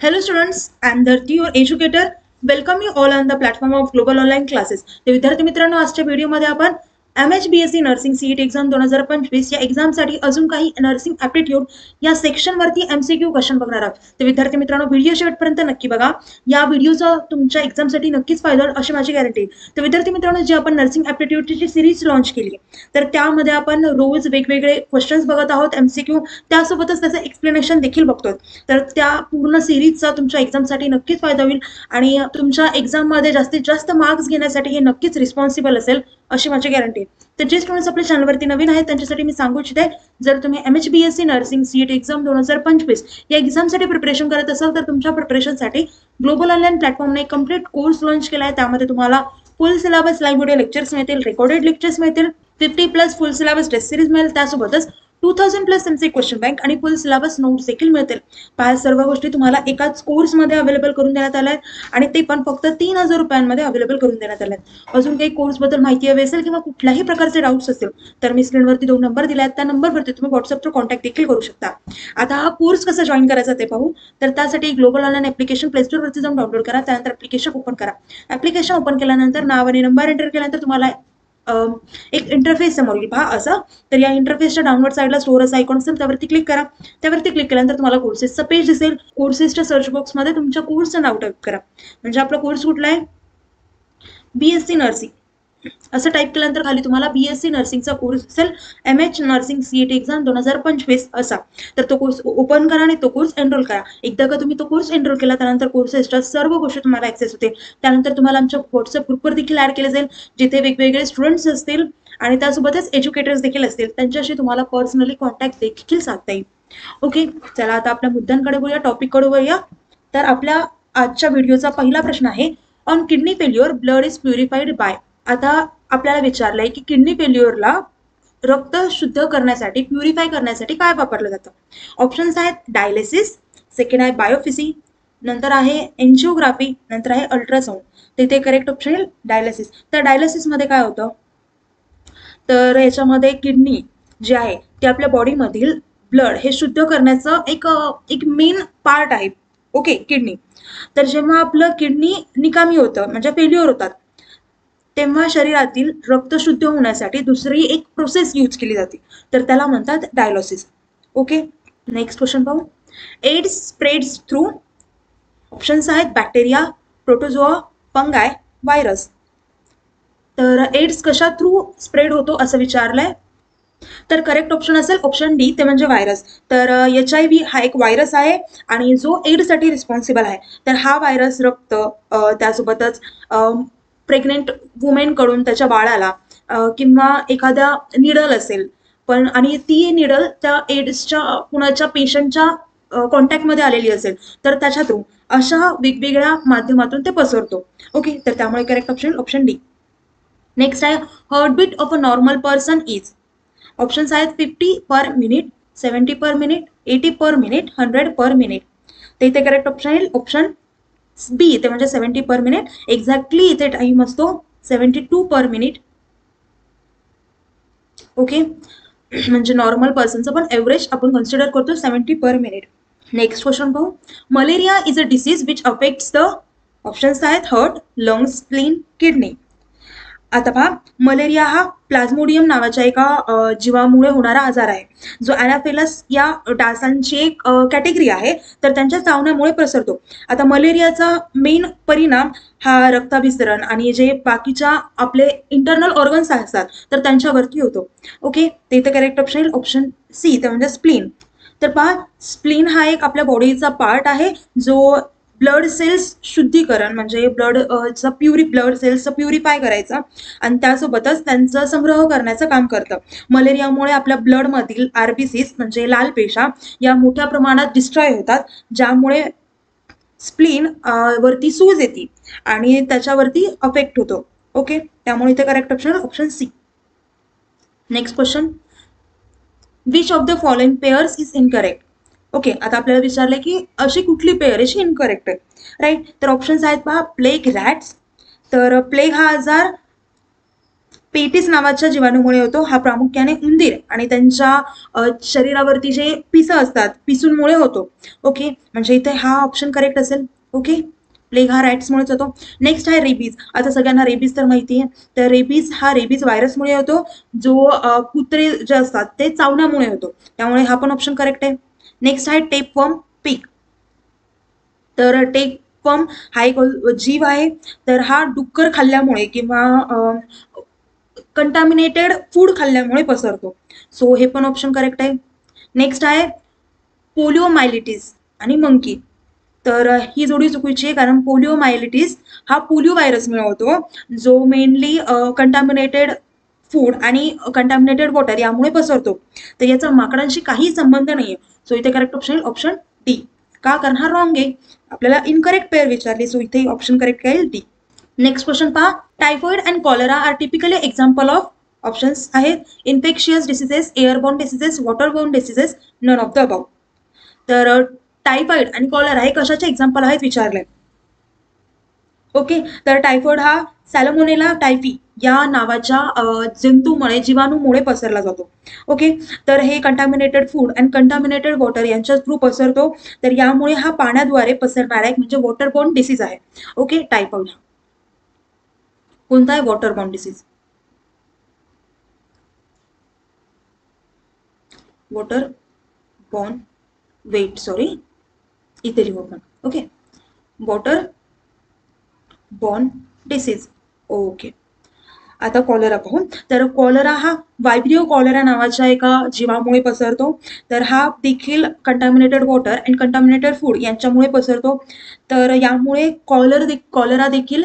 Hello students, I am Dharti, your educator. Welcome you all on the platform of Global Online Classes. तर विद्यार्थी मित्रांनो, आजच्या व्हिडिओमध्ये आपण MHBSc नर्सिंग सीईटी एक्झाम 2025 या एक्झामसाठी अजून काही नर्सिंग ॲप्टिट्यूड या सेक्शन वरती MCQ क्वेश्चन बघणार आहोत. तर विद्यार्थी मित्रांनो, व्हिडिओ शेवटपर्यंत नक्की बघा. या व्हिडिओचा तुमच्या एक्झामसाठी नक्कीच फायदा होईल अशी माझी गॅरंटी. तर विद्यार्थी मित्रांनो, जे आपण नर्सिंग ॲप्टिट्यूडची जी सिरीज लॉन्च केली तर त्यामध्ये आपण रोज वेगवेगळे क्वेश्चन्स बघत आहोत MCQ, त्यासोबतच त्याचं एक्सप्लेनेशन देखील बघतोय. तर त्या पूर्ण सिरीजचा तुमच्या एक्झामसाठी नक्कीच फायदा होईल आणि तुमच्या एक्झाममध्ये जास्तीत जास्त मार्क्स घेण्यासाठी हे नक्कीच रिस्पॉन्सिबल असेल अशी माझी गॅरंटी आहे. तर जे स्टुडंट्स आपल्या चॅनलवरती नवीन आहेत त्यांच्यासाठी मी सांगू इच्छिते, जर तुम्ही MHBSc नर्सिंग सीईटी एक्झाम 2025 या एक्झामसाठी प्रिपरेशन करत असाल तर तुमच्या प्रिपरेशनसाठी ग्लोबल ऑनलाईन प्लॅटफॉर्मने कंप्लीट कोर्स लॉन्च केला आहे. त्यामध्ये तुम्हाला full syllabus live video lectures मिळतील, रेकॉर्डेड लेक्चर्स मिळतील, 50+ फुल सिलेबस टेस्ट सिरीज मिळेल, त्यासोबतच 2000+ एमसी क्वेश्चन बँक आणि फुल सिलेबस नोट्स देखील मिळतील. पहा, सर्व गोष्टी तुम्हाला एकाच कोर्समध्ये अवेलेबल करून देण्यात आल्या आहेत आणि ते पण फक्त 3000 रुपयांमध्ये अवेलेबल करून देण्यात आले आहेत. अजून काही कोर्सबद्दल माहिती हवी असेल किंवा कुठल्याही प्रकारचे डाऊट्स असतील तर मी स्क्रीनवरती 2 नंबर दिले आहेत, त्या नंबरवरती तुम्ही व्हॉट्सअपवर कॉन्टॅक्ट देखील करू शकता. आता हा कोर्स कसा जॉईन करायचा ते पाहू. तर त्यासाठी ग्लोबल ऑनलाईन ऍप्लिकेशन प्ले स्टोरवरती जाऊन डाउनलोड करा. त्यानंतर ऍप्लिकेशन ओपन करा. ऍप्लिकेशन ओपन केल्यानंतर नाव आणि नंबर एंटर केल्यानंतर तुम्हाला एक इंटरफेस समोर येईल. पहा असं. तर या इंटरफेसच्या डाउनलोड साईडला स्टोर असा आयकॉन असेल, त्यावरती क्लिक करा. त्यावरती क्लिक केल्यानंतर तुम्हाला कोर्सेसचं पेज दिसेल. कोर्सेसच्या सर्च बॉक्समध्ये तुमच्या कोर्सचं नाव टाईप करा. म्हणजे आपला कोर्स कुठला आहे, BSc नर्सिंग असं टाईप केल्यानंतर खाली तुम्हाला BSc नर्सिंगचा कोर्स असेल, MH नर्सिंग सीईटी एक्झाम 2025 असा. तर तो कोर्स ओपन करा आणि तो कोर्स एनरोल करा. एकदा का तुम्ही तो कोर्स एनरोल केला त्यानंतर कोर्सेसच्या सर्व गोष्टी तुम्हाला ऍक्सेस होते. त्यानंतर तुम्हाला आमच्या व्हॉट्सअप ग्रुपवर देखील ऍड केले जाईल, जिथे वेगवेगळे स्टुडंट्स असतील आणि त्यासोबतच एज्युकेटर्स देखील असतील, त्यांच्याशी तुम्हाला पर्सनली कॉन्टॅक्ट देखील साधता येईल. ओके, चला आता आपल्या मुद्द्यांकडे वळूया, टॉपिककडे वळूया. तर आपल्या आजच्या व्हिडिओचा पहिला प्रश्न आहे, on kidney failure blood is purified by. आता आपल्याला विचारलंय की किडनी फेल्युअरला रक्त शुद्ध करण्यासाठी, प्युरिफाय करण्यासाठी काय वापरलं जातं. ऑप्शन्स आहेत डायलिसिस, सेकंड आहे बायोफिसी, नंतर आहे एन्जिओग्राफी, नंतर आहे अल्ट्रासाऊंड. तिथे करेक्ट ऑप्शन आहे डायलिसिस. तर डायलिसिस मध्ये काय होतं, तर याच्यामध्ये किडनी जे आहे ते आपल्या बॉडीमधील ब्लड हे शुद्ध करण्याचं एक मेन पार्ट आहे. Okay, kidney. तर जेव्हा आपलं किडनी निकामी होतं म्हणजे फेल्युअर होतात, तेव्हा शरीरातील रक्त शुद्ध होण्यासाठी दुसरी एक प्रोसेस यूज केली जाते, तर त्याला म्हणतात डायलिसिस. ओके, नेक्स्ट क्वेश्चन पाहू. AIDS spreads through. ऑप्शन्स आहेत बॅक्टेरिया, प्रोटोझोआ, फंगाय, व्हायरस. तर एड्स कशा थ्रू स्प्रेड होतो असं विचारलंय. तर करेक्ट ऑप्शन असेल ऑप्शन डी, ते म्हणजे व्हायरस. तर HIV हा एक व्हायरस आहे आणि जो एड्ससाठी रिस्पॉन्सिबल आहे. तर हा व्हायरस रक्त, त्यासोबतच प्रेग्नेंट वुमेनकडून त्याच्या बाळाला किंवा एखाद्या निडल असेल पण आणि ती निडल त्या एड्सच्या कुणाच्या पेशंटच्या कॉन्टॅक्टमध्ये आलेली असेल तर त्याच्या थ्रू अशा वेगवेगळ्या माध्यमातून ते पसरतो. ओके, तर त्यामुळे correct option option D. Next आहे, heartbeat of a normal person is. Options आहेत 50 per minute, 70 per minute, 80 per minute, 100 per minute. ते इथे करेक्ट ऑप्शन आहे ऑप्शन बी, ते म्हणजे 70 पर मिनिट. एक्झॅक्टली इथे टाइम असतो 72 पर मिनिट. ओके, म्हणजे नॉर्मल पर्सनचं पण एव्हरेज आपण कन्सिडर करतो 70 पर मिनिट. नेक्स्ट क्वेश्चन पाहू. Malaria is a disease which affects the. Options आहेत हार्ट, लंग्स, स्प्लीन, किडनी. आता पहा, मलेरिया हा प्लाझ्मोडियम नावाच्या एका जीवामुळे होणारा आजार आहे, जो अॅनाफेलस या डासांची एक कॅटेगरी आहे. तर त्यांच्या चावण्यामुळे पसरतो. आता मलेरियाचा मेन परिणाम हा रक्ताभिसरण आणि जे बाकीच्या आपले इंटरनल ऑर्गन्स असतात तर त्यांच्यावरती होतो. ओके, ते तर करेक्ट ऑप्शन ऑप्शन सी, ते म्हणजे स्प्लीन. तर पहा, स्प्लीन हा एक आपल्या बॉडीचा पार्ट आहे जो ब्लड सेल्स शुद्धीकरण म्हणजे ब्लड सेल्सचं प्युरिफाय करायचा आणि त्यासोबतच त्यांचा संग्रह करण्याचं काम करतं. मलेरियामुळे आपल्या ब्लडमधील RBCs म्हणजे लाल पेशा या मोठ्या प्रमाणात डिस्ट्रॉय होतात, ज्यामुळे स्प्लीन वरती सूज येते आणि त्याच्यावरती अफेक्ट होतो. ओके, त्यामुळे इथे correct option option C. Next question, which of the following pairs is incorrect. Okay, आता आपल्याला विचारलंय की अशी कुठली पेअर अशी इनकरेक्ट आहे, राईट. तर ऑप्शन्स आहेत पहा, प्लेग, रॅट्स. तर प्लेग हा आजार पेटिस नावाच्या जीवाणूमुळे होतो. हा प्रामुख्याने उंदीर आणि त्यांच्या शरीरावरती जे पिसं असतात पिसूंमुळे होतो. ओके, म्हणजे इथे हा ऑप्शन करेक्ट असेल. ओके, प्लेग हा रॅट्समुळेच होतो. नेक्स्ट आहे रेबीज. आता सगळ्यांना रेबीज तर माहिती आहे. तर रेबीज हा रेबीज व्हायरसमुळे होतो, जो कुत्रे जे असतात ते चावण्यामुळे होतो. त्यामुळे हा पण ऑप्शन करेक्ट आहे. नेक्स्ट आहे टेपवर्म पिग. तर टेपवर्म हा एक जीव आहे. तर हा डुक्कर खाल्ल्यामुळे किंवा कंटामिनेटेड फूड खाल्ल्यामुळे पसरतो. सो हे पण ऑप्शन करेक्ट आहे. नेक्स्ट आहे पोलिओमायलिटिस आणि मंकी. तर ही जोडी चुकीची आहे, कारण पोलिओमायलिटिस हा पोलिओ व्हायरसमुळे होतो, जो मेनली कंटामिनेटेड फूड आणि कंटामिनेटेड वॉटर यामुळे पसरतो. तर याचा माकडांशी काही संबंध नाहीये. सो इथे करेक्ट ऑप्शन ऑप्शन डी. का? कारण हा रॉंग आहे. आपल्याला इनकरेक्ट पेअर विचारली, सो इथे ऑप्शन करेक्ट आहे डी. नेक्स्ट क्वेश्चन पहा. Typhoid and cholera are typically example of. Options आहेत infectious diseases, airborne diseases, waterborne diseases, none of the above. तर टायफॉइड आणि कॉलरा हे कशाचे एक्झाम्पल आहेत विचारले. ओके, तर टायफॉइड हा सॅलमोनेला टायफी या नावाच्या जंतूमुळे जीवाणूमुळे पसरला जातो. ओके, तर हे contaminated food and contaminated water यांच्या थ्रू पसरतो. तर यामुळे हा पाण्याद्वारे पसरणारा एक म्हणजे वॉटरबॉर्न डिसीज आहे. ओके, टायफॉइड कोणता आहे? वॉटरबॉर्न डिसीज. वॉटरबॉर्न वेट सॉरी इथे लिहू आपण. Okay, water born disease. Okay, आता कॉलरा पाहू. तर कॉलरा हा वायब्रिओ कॉलरा नावाच्या एका जीवामुळे पसरतो. तर हा देखील contaminated water and contaminated food यांच्यामुळे पसरतो. तर यामुळे कॉलरा देखील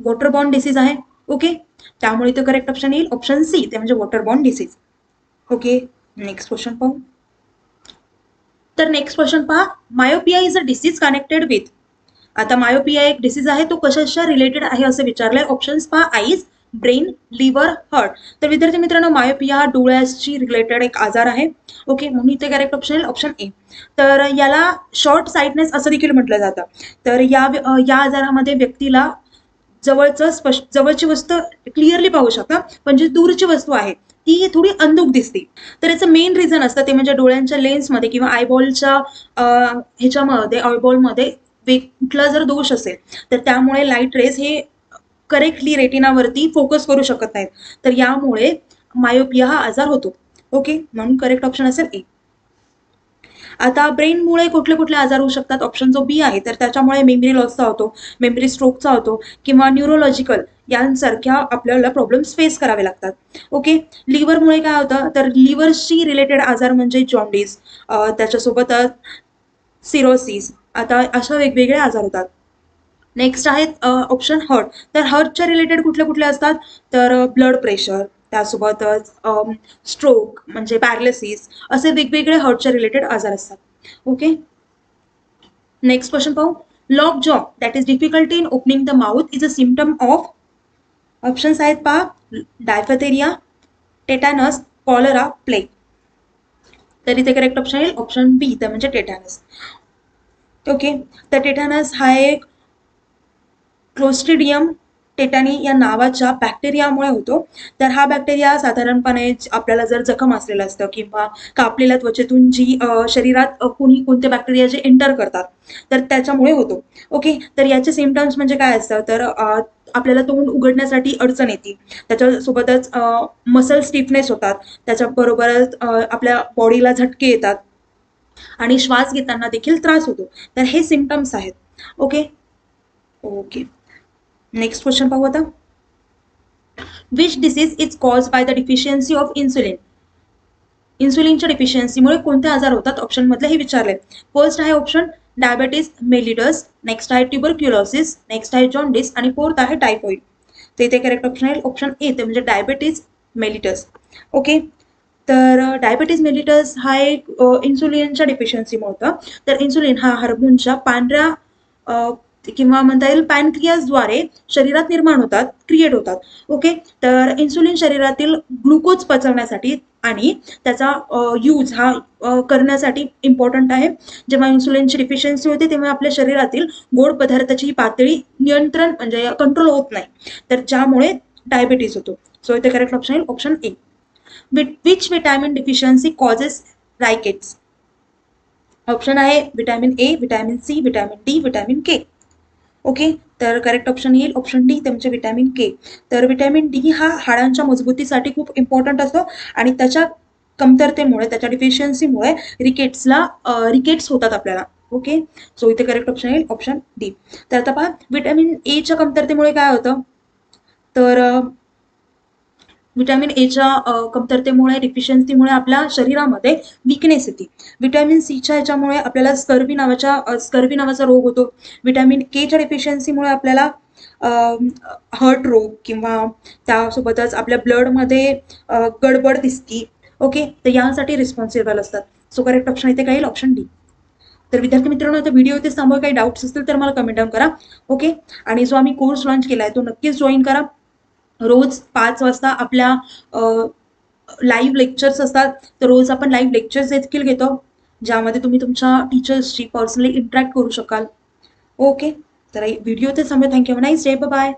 वॉटरबॉर्न डिसीज आहे. ओके, त्यामुळे तो करेक्ट ऑप्शन येईल ऑप्शन सी, ते म्हणजे waterborne disease. Okay, next question पाहू. तर नेक्स्ट क्वेश्चन पहा. Myopia is a disease connected with. आता मायोपिया एक डिसीज आहे, तो कशाच्या रिलेटेड आहे असं विचारलंय. ऑप्शन्स पहा. Eyes, brain, liver, heart. तर विद्यार्थी मित्रांनो, मायोपिया हा डोळ्याशी रिलेटेड एक आजार आहे. ओके, म्हणून इथे करेक्ट ऑप्शन आहे ऑप्शन ए. तर याला शॉर्ट साइटनेस असं देखील म्हटलं जातं. तर या आजारामध्ये व्यक्तीला जवळची वस्तू क्लिअरली पाहू शकता, पण जी दूरची वस्तू आहे ती थोडी अंधुक दिसते. तर याचं मेन रिझन असतं ते म्हणजे डोळ्यांच्या लेन्समध्ये किंवा आयबॉलच्या ह्याच्यामध्ये आयबॉलमध्ये कुठला जर दोष असेल तर त्यामुळे लाईट रेज हे करेक्टली रेटिनावरती फोकस करू शकत नाहीत. तर यामुळे मायोपिया हा आजार होतो. ओके, म्हणून करेक्ट ऑप्शन असेल ए. आता ब्रेनमुळे कुठले कुठले आजार होऊ शकतात. ऑप्शन जो बी आहे, तर त्याच्यामुळे मेमरी लॉसचा होतो, मेमरी स्ट्रोकचा होतो किंवा न्यूरोलॉजिकल यांसारख्या आपल्याला प्रॉब्लेम्स फेस करावे लागतात. ओके, लिव्हरमुळे काय होतं, तर लिव्हरशी रिलेटेड आजार म्हणजे जॉन्डिस, त्याच्यासोबतच सिरोसिस, आता अशा वेगवेगळे आजार होतात. नेक्स्ट आहेत ऑप्शन हार्ट. तर हार्टच्या रिलेटेड कुठले कुठले असतात, तर ब्लड प्रेशर, त्यासोबतच स्ट्रोक म्हणजे पॅरालिसिस, असे वेगवेगळे हार्टच्या रिलेटेड आजार असतात. ओके, नेक्स्ट क्वेश्चन पाहू. लॉक जॉ that is difficulty in opening the mouth is a symptom of. Options आहेत पहा. डायफथेरिया, टेटॅनस, कॉलरा, प्लेग. तर इथे करेक्ट ऑप्शन येईल ऑप्शन बी, तर म्हणजे टेटॅनस. ओके, तर टेटॅनस हा एक क्लोस्ट्रिडियम टेटानी या नावाच्या बॅक्टेरियामुळे होतो. तर हा बॅक्टेरिया साधारणपणे आपल्याला जर जखम असलेलं असतं किंवा कापलेल्या त्वचेतून जी शरीरात कोणते बॅक्टेरिया जे एंटर करतात तर त्याच्यामुळे होतो. ओके, तर याचे सिम्पटम्स म्हणजे काय असतं, तर आपल्याला तोंड उघडण्यासाठी अडचण येते, त्याच्यासोबतच मसल स्टिफनेस होतात, त्याच्याबरोबरच आपल्या बॉडीला झटके येतात आणि श्वास घेताना देखील त्रास होतो. तर हे सिम्पटम्स आहेत. ओके ओके, नेक्स्ट क्वेश्चन पाहू आता. Which disease is cause by the deficiency of insulin. इन्सुलिनच्या डिफिशियन्सीमुळे कोणते आजार होतात ऑप्शन मधले हे विचारले. फर्स्ट आहे ऑप्शन डायबेटीस मेलिटस, नेक्स्ट आहे ट्युबरक्युलोसिस, नेक्स्ट आहे जॉन्डिस आणि फोर्थ आहे टायफॉइड. तर इथे करेक्ट ऑप्शन आहे ऑप्शन ए, ते म्हणजे डायबेटीज मेलिटस. ओके, तर डायबेटीज मेलिटस हा एक इन्सुलिनच्या डिफिशियन्सीमुळे होतं. तर इन्सुलिन हा हार्मोनच्या पांढऱ्या किंवा म्हणता येईल पॅनक्रियासद्वारे शरीरात निर्माण होतात, क्रिएट होतात. ओके, तर इन्सुलिन शरीरातील ग्लुकोज पचवण्यासाठी आणि त्याचा यूज हा करण्यासाठी इम्पॉर्टंट आहे. जेव्हा इन्सुलिनची डिफिशियन्सी होते तेव्हा आपल्या शरीरातील गोड पदार्थाची पातळी नियंत्रण म्हणजे कंट्रोल होत नाही, तर ज्यामुळे डायबिटीज होतो. सो इथे करेक्ट ऑप्शन येईल option A. Which vitamin deficiency causes rickets? Option आहे vitamin A, vitamin C, vitamin D, vitamin K. Okay, तर करेक्ट ऑप्शन येईल ऑप्शन डी, म्हणजे विटॅमिन के. तर विटॅमिन डी हा हाडांच्या मजबूतीसाठी खूप इम्पॉर्टंट असतो आणि त्याच्या कमतरतेमुळे, त्याच्या डिफिशियन्सीमुळे रिकेट्स होतात आपल्याला. ओके, सो इथे करेक्ट ऑप्शन येईल ऑप्शन डी. तर आता पहा, विटॅमिन एच्या कमतरतेमुळे काय होतं, तर विटॅमिन एच्या कमतरतेमुळे, डिफिशियन्सीमुळे आपल्या शरीरामध्ये वीकनेस येते. विटॅमिन सीच्या ह्याच्यामुळे आपल्याला स्कर्वी नावाचा रोग होतो. विटॅमिन केच्या डिफिशियन्सीमुळे आपल्याला हार्ट रोग किंवा त्यासोबतच आपल्या ब्लडमध्ये गडबड दिसती. ओके, तर यासाठी रिस्पॉन्सिबल असतात. सो करेक्ट ऑप्शन इथे काय येईल ऑप्शन डी. तर विद्यार्थी मित्रांनो, आता व्हिडिओ इथे थांबवा. काही डाऊट्स असतील तर मला कमेंट डाऊन करा. ओके, आणि जो आम्ही कोर्स लॉन्च केला आहे तो नक्कीच जॉईन करा. रोज 5 वाजता आपल्या लाईव्ह लेक्चर्स असतात. तर रोज आपण लाईव्ह लेक्चर्स देखील घेतो, ज्यामध्ये तुम्ही तुमच्या टीचर्सशी पर्सनली इंटरॅक्ट करू शकाल. ओके, तर व्हिडिओ ते थांबवा. थँक्यू. Nice day. बाय.